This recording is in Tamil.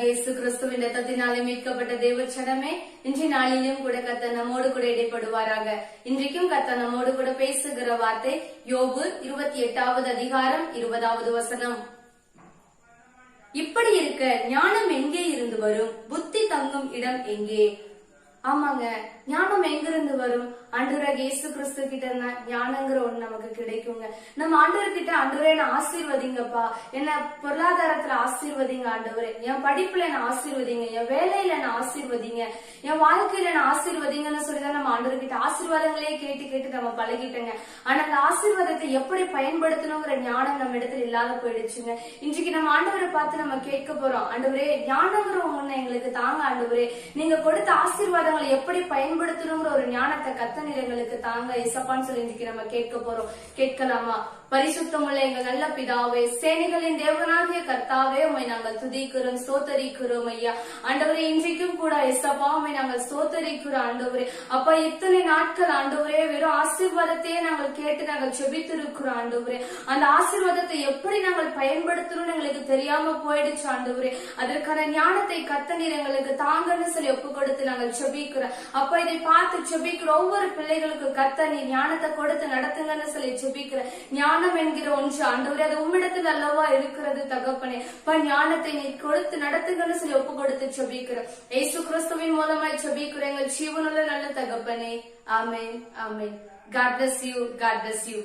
இயேசு கிறிஸ்துவின் ரத்தத்தினாலே மீட்கப்பட்ட தேவச்சனமே, இன்றைய நாளிலும் கூட கர்த்தர் நம்மோடு கூட இடைப்படுவாராக. இன்றைக்கும் கர்த்தர் நம்மோடு கூட பேசுகிற வார்த்தை யோபு 28வது அதிகாரம் 20வது வசனம். இப்படி இருக்க ஞானம் எங்கே இருந்து வரும்? புத்தி தங்கும் இடம் எங்கே? ஆமாங்க, ஞானம் எங்கிருந்து வரும்? ஆண்டவராகிய இயேசு கிறிஸ்து கிட்ட இருந்தா ஞானங்கிற ஒண்ணு நமக்கு கிடைக்குங்க. நம்ம ஆண்டவர் கிட்ட, ஆண்டவரே என்ன ஆசீர்வதிங்கப்பா, என்ன பொருளாதாரத்துல ஆசீர்வதிங்க ஆண்டவரே, என் படிப்புல என்ன ஆசீர்வதிங்க, என் வேலையில என்ன ஆசீர்வதிங்க, என் வாழ்க்கையில என்ன ஆசீர்வதிங்கன்னு சொல்லிதான் நம்ம ஆண்டவர் கிட்ட ஆசீர்வாதங்களே கேட்டு கேட்டு நம்ம பழகிட்டோங்க. ஆனா அந்த ஆசீர்வாதத்தை எப்படி பயன்படுத்தணுங்கிற ஞானம் நம்ம இடத்துல இல்லாத போயிடுச்சுங்க. இன்றைக்கு நம்ம ஆண்டவரை பார்த்து நம்ம கேட்க போறோம், ஆண்டவரே ஞானங்கிற ஒண்ணு எங்களுக்கு தாங்க ஆண்டவரே, நீங்க கொடுத்த ஆசீர்வாதங்களை எப்படி பயன்படுத்தணுங்கிற ஒரு ஞானத்தை கர்த்தர் எங்களுக்கு தாங்க இசப்பான்னு சொல்லி இன்றைக்கு நம்ம கேட்க போறோம். கேட்கலாமா? பரிசுத்தமுள்ள எங்க நல்ல பிதாவே, சேனைகளின் தேவனாகிய கர்த்தாவே, உம்மை நாங்கள் துதிக்கிறோம், ஸ்தோத்தரிக்கிறோம் ஐயா. ஆண்டவரே, இன்றைக்கும் கூட இசப்பா உம்மை நாங்கள் ஸ்தோத்தரிக்கிறோம் ஆண்டவரே. அப்பா, இத்தனை நாட்கள் ஆண்டவரே வெறும் ஆசீர்வாதத்தையே நாங்கள் கேட்டு நாங்கள் செபித்திருக்கிறோம் ஆண்டவரே. அந்த ஆசீர்வாதத்தை எப்படி நாங்கள் பயன்படுத்தணும்னு எங்களுக்கு தெரியாம போயிடுச்சு ஆண்டவரே. அதற்கான ஞானத்தை கர்த்தர் எங்களுக்கு தாங்கன்னு சொல்லி ஒப்பு கொடுத்து நாங்கள் செபிக்கிறோம். அப்ப இதை பார்த்து செபிக்கிற ஒவ்வொரு பிள்ளைகளுக்கு கர்த்தர் நீ ஞானத்தை கொடுத்து நடத்துங்கன்னு சொல்லி செபிக்கிற. ஞானம் என்கிற ஒன்று ஆண்டவரே, அது உம்மிடத்தில் அல்லவா இருக்கிறது தகப்பனே. ஞானத்தை நீ கொடுத்து நடத்துங்கன்னு சொல்லி ஒப்பு கொடுத்து செபிக்கிற. இயேசு கிறிஸ்துவின் மூலமாய் செபிக்கிற எங்கள் ஜீவனுள்ள நல்ல தகப்பனே. ஆமென், ஆமென். God bless you. God bless you.